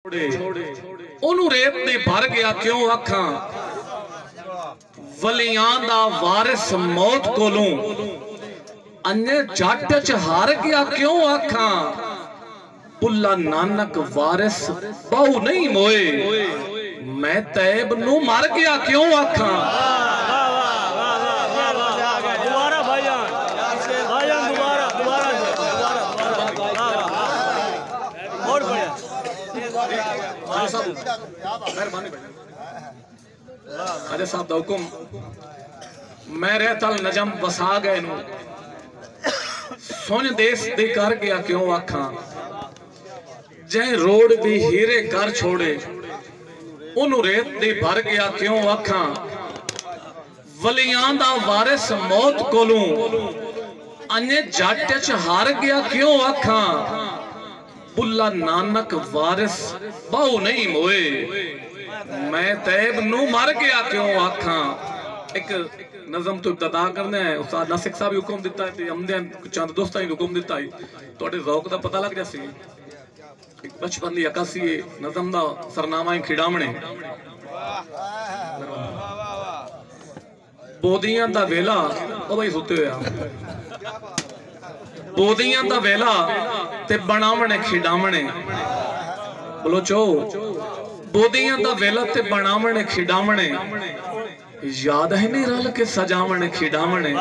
ओनू रेत ने भर गया क्यों आखा वलियां दा वारिस मौत कोलों अन्य जट च हार गया क्यों आखा बुल्ला नानक वारिस बहु नहीं मोए मैं तैब नू मर गया क्यों आखा अरे साहब दा हुक्म मैं रहतल नजम बसा गए नू सुन देश दे कर गया क्यों आखा जै रोड दी हीरे कर छोड़े ओनू रेत दे भर गया क्यों आखा वलियां दा वारिस मौत कोलों अन्य जट च हार गया क्यों आखा बुल्ला नानक वारिस बहु नहीं मोए मैं तैब नू मर गया क्यों आखा। एक नज़म तो इब्तिदा करना है उस्ताद नासिक साहब हुक्म दिता है ते हमदे चंद दोस्तां ही हुक्म दिता है तोड़े ज़ौक दा पता लग जासी बचपन दी अकासी नज़म दा सरनामा है खिड़ामणे बोदियां दा वेला ओ भाई सुते होया बोदियां दा वेला ते बनावणे खिड़ावणे बोलो चो बोदियां दा वेला ते बनावणे खिड़ावणे याद है नहीं रल के सजावणे खिड़ावणे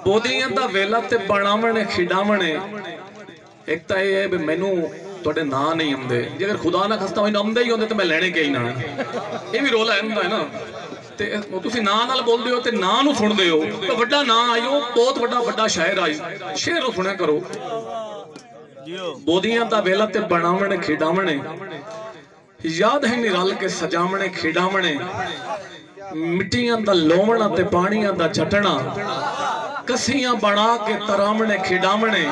बोदियां दा वेला ते बनावणे खिड़ावणे एक तो ये है मैनू तोड़े ना नहीं आंदे जेकर खुदा ना खस्ता मैनू आंदे ही होंदे तो मैं लेने के ही ना ये भी रोला है ना ते तुसी ना नाल बोलदे हो ते ना नू सुनदे हो तो वड्डा ना आयो बहुत वड्डा वड्डा शायर आई शेर सुनया करो बोदियां दा वेला ते बनावणे खिड़ावणे याद है नी रल के सजावणे खिड़ावणे मिट्टियां दा लोवणा ते पानियां दा चटना कसियां बना के तरावणे खिड़ावणे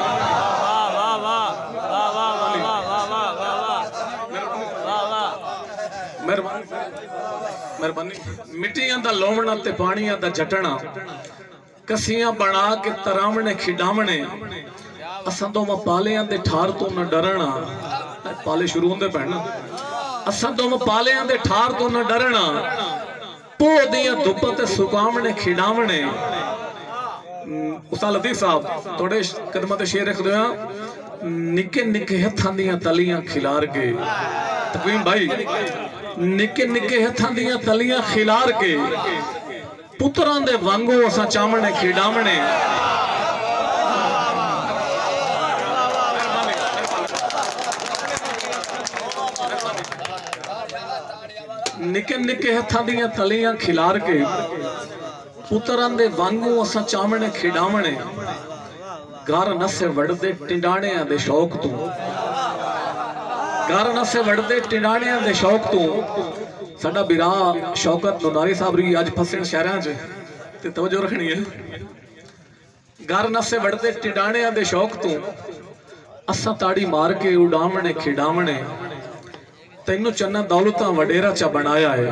मेहरबानी मिट्टियां दा लोवणा ते पानियां दा चटना कसियां बना के तरावणे खिड़ावणे असां तो पालियां दे ठार तो न डरना पाले शुरू होंदे पैण असां तो पालियां दे ठार तो न डरना पो दियां धुप ते सुकावणे खिड़ावणे उस्ताद लतीफ साहब थोड़े कदमां ते शेर रख दो निके निके हथां दियां तलियां खिलार के तकवीम भाई निके निके हथां दियां तलियां खिलार के पुत्रां दे वांगू असां चावणे खिड़ावणे निके निके हथां दियां तलियां खिलार के पुत्रां दे वांगू असां चावणे खिड़ावणे घर नसे वड़दे टिंडाणियां दे शौक तू घर नसे वड़दे टिंडाणियां दे शौक तू साडा बिरा शौकत नोदारी साहब री अज फसन शहरां च ते तवज्जो रखनी है घर नसे वड़दे टिंडाणियां दे शौक तू असां ताड़ी मार के उड़ावणे खिड़ावणे तैनू चन्ना दौलतां वडेरा चा बनाया है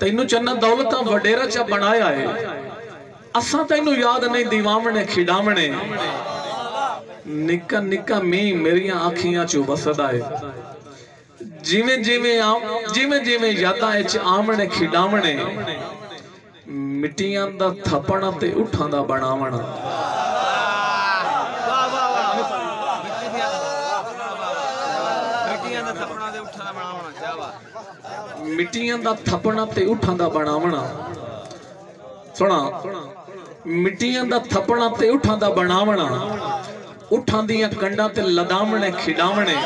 तैनू चन्ना दौलतां वडेरा चा बनाया है असां तैनू याद नहीं दीवावणे खिड़ावणे निक्का निक्का मी मेरियां आखियां चो बसदा है जिवें जिवें यादां विच आवणे खिड़ावणे मिट्टियां दा थपणा ते उठां दा बनावणा मिट्टियां दा थपणा ते उठां दा बनावणा सुना मिट्टियां दा थपणा ते उठां दा बनावणा उठां दियां कंडां ते लदावणे खिड़ावणे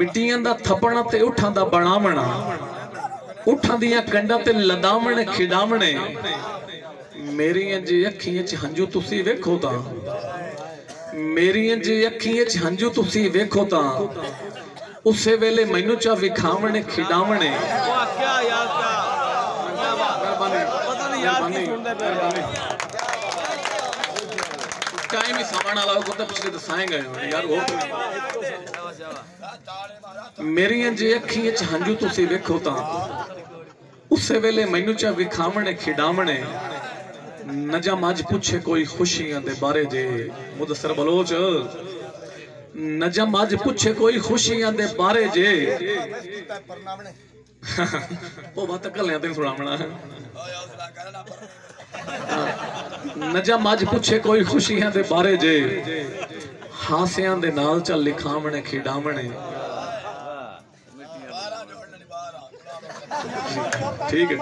मिट्टियां दा थपणा ते उठां दा बनावणा उठां दियां कंडां ते लदावणे खिड़ावणे मेरियां जी अखियां च हंजू तुसी वेखो तां मेरियां जी अखियां च हंजू तुसी वेखो तां उसे वेले मैनू चा विखावणे खिड़ावणे टाइम ही सामान वाला को तो पिछले दसाए गए यार वो मेरियां जी अखियां च हंजू तुसी वेखो तां उसे वेले मैनू चा विखावणे खिड़ावणे नजम अज पूछे कोई खुशियां दे बारे जे मुदस्सर बलोच नजम अज पूछे कोई खुशियां दे बारे जे वो बात कल तेन सुनावना है नजम अज पूछे कोई खुशियां दे बारे जे हासियां दे नाल चल लिखावने खिडावने ठीक है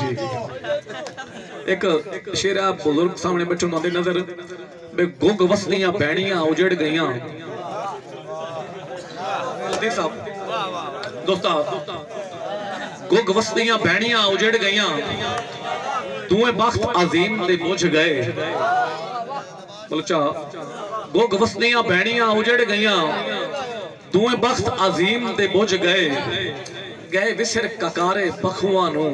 एक शेर बुजुर्ग सामने बैठे उन्होंने नजर बे गुग वसदियां भैणियां उजड़ गईयां दोस्ता गुग वसदियां भैणियां उजड़ गईयां दुए बख्त अजीम दे बुझ गए बलचा गुग वसदियां भैणियां उजड़ गईयां दुए बख्त अजीम दे बुझ गए विसर ककारे पखुआं नू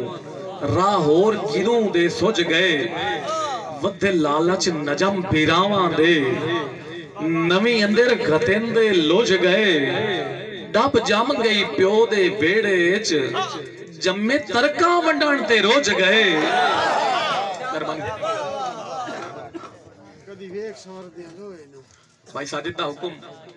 राह होर किरूं दे सुझ गए वधे लालच नजम पीरावां दे नवी अंदर गतेंदे लुझ गए डब जम गई प्यो दे वेड़े च जम्मे तरका वंडण ते रोज गए भाई साजिद दा हुक्म